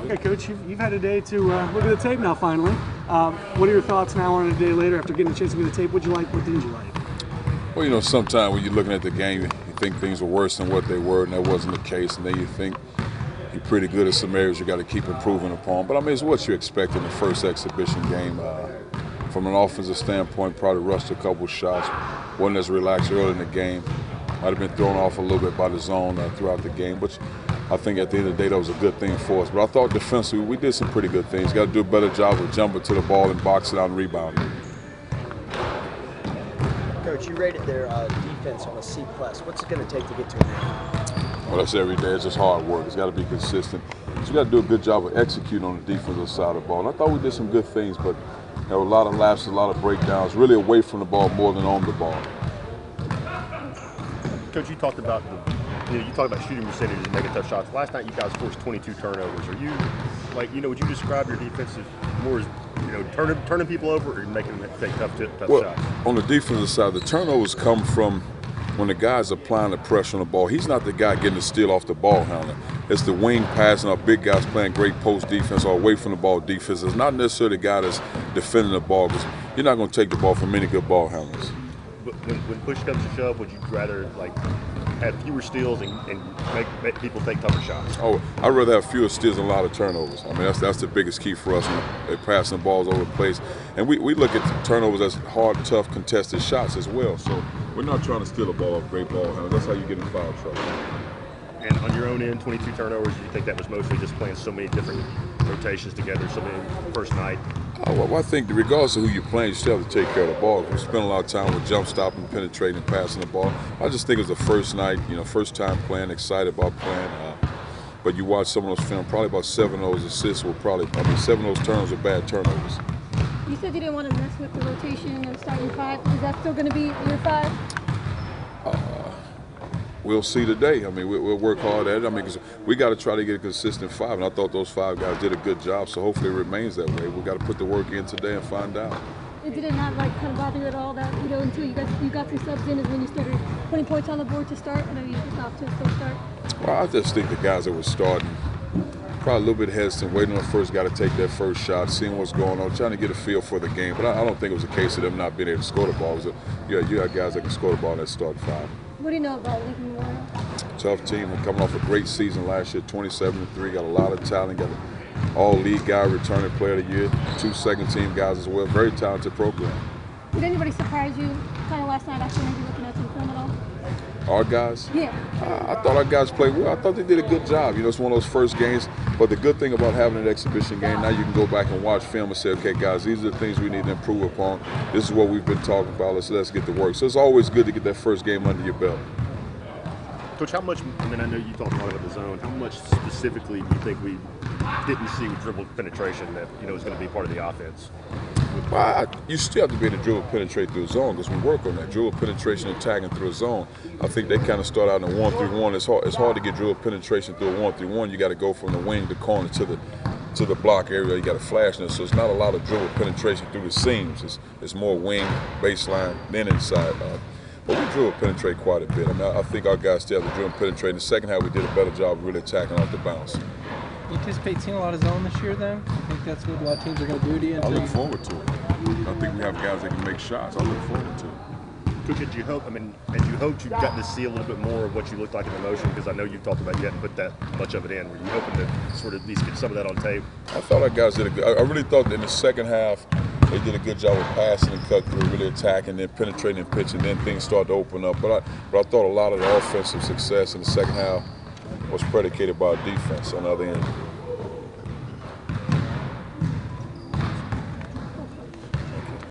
Okay, Coach, you've had a day to look at the tape now, finally. What are your thoughts now on a day later after getting a chance to look at the tape? What'd you like? What didn't you like? Well, you know, sometimes when you're looking at the game, you think things were worse than what they were, and that wasn't the case. And then you think you're pretty good at some areas you got to keep improving upon. But, I mean, it's what you expect in the first exhibition game. From an offensive standpoint, probably rushed a couple shots. Wasn't as relaxed early in the game. Might have been thrown off a little bit by the zone throughout the game, which I think at the end of the day that was a good thing for us. But I thought defensively we did some pretty good things. Got to do a better job of jumping to the ball and boxing out and rebounding. Coach, you rated their defense on a C+. What's it going to take to get to an A? Well, that's every day. It's just hard work. It's got to be consistent. So you got to do a good job of executing on the defensive side of the ball. And I thought we did some good things, but there were a lot of lapses, a lot of breakdowns, really away from the ball more than on the ball. Coach, you talked about shooting percentage and making tough shots. Last night you guys forced 22 turnovers. Are you, would you describe your defense as more as, turning people over or making them take tough shots? On the defensive side, the turnovers come from when the guy's applying the pressure on the ball. He's not the guy getting the steal off the ball handler. It's the wing passing our big guys playing great post defense or away from the ball defense. It's not necessarily the guy that's defending the ball, because you're not going to take the ball from many good ball handlers. But when push comes to shove, would you rather have fewer steals and make people take tougher shots? Oh, I'd rather have fewer steals and a lot of turnovers. I mean, that's the biggest key for us. They're passing balls over the place. And we look at turnovers as hard, tough, contested shots as well. So we're not trying to steal a ball off great ball handlers. That's how you get in foul trouble. And on your own end, 22 turnovers, do you think that was mostly just playing so many different rotations together, so many first night? Well, I think regardless of who you're playing, you still have to take care of the ball. We spend a lot of time with jump stopping, penetrating, and passing the ball. I just think it was the first night, first time playing, excited about playing. But you watch some of those film, probably about 7 of those assists were 7 of those turnovers were bad turnovers. You said you didn't want to mess with the rotation and starting five. Is that still going to be your five? We'll see today. I mean, we'll work hard at it. I mean, 'cause we got to try to get a consistent 5, and I thought those 5 guys did a good job. So hopefully it remains that way. We got to put the work in today and find out. Did it not kind of bother you at all that until you got some subs in is when you started putting points on the board to start? I know you just off to a slow start. Well, I just think the guys that were starting probably a little bit hesitant, waiting on the first guy to take that first shot, seeing what's going on, trying to get a feel for the game. But I don't think it was a case of them not being able to score the ball. You got guys that can score the ball that start 5. What do you know about Lincoln Memorial? Tough team. We're coming off a great season last year, 27-3. Got a lot of talent. Got an all-league guy, returning player of the year, 2 second-team guys as well. Very talented program. Did anybody surprise you kind of last night after maybe looking at some film at all? Our guys? Yeah. I thought our guys played well. I thought they did a good job. It's one of those first games. But the good thing about having an exhibition game, now you can go back and watch film and say, okay, guys, these are the things we need to improve upon. This is what we've been talking about. Let's get to work. So it's always good to get that first game under your belt. Coach, how much, I know you talked a lot about the zone, how much specifically do you think we didn't see with dribble penetration that, is going to be part of the offense? Well, you still have to be able to dribble penetrate through a zone, because we work on that. Dribble penetration and tagging through a zone. I think they kind of start out in a 1-3-1. It's hard to get dribble penetration through a 1-3-1. You got to go from the wing, the corner to the block area. You got to flash in. So it's not a lot of dribble penetration through the seams. It's more wing, baseline, then inside. But we dribble penetrate quite a bit. I think our guys still have to dribble penetrate. In the second half, we did a better job of really attacking off the bounce. You anticipate seeing a lot of zone this year, then? I think that's what a lot of teams are going to do to you. I look forward to it. I think we have guys that can make shots. I look forward to it. Coach, had you hoped you got to see a little bit more of what you looked like in the motion? Because I know you've talked about you hadn't put that much of it in. Were you hoping to sort of at least get some of that on tape? I thought our guys did a good. I really thought that in the second half they did a good job of passing and cut through, really attacking, then penetrating and pitching. Then things started to open up. But I thought a lot of the offensive success in the second half was predicated by our defense on the other end.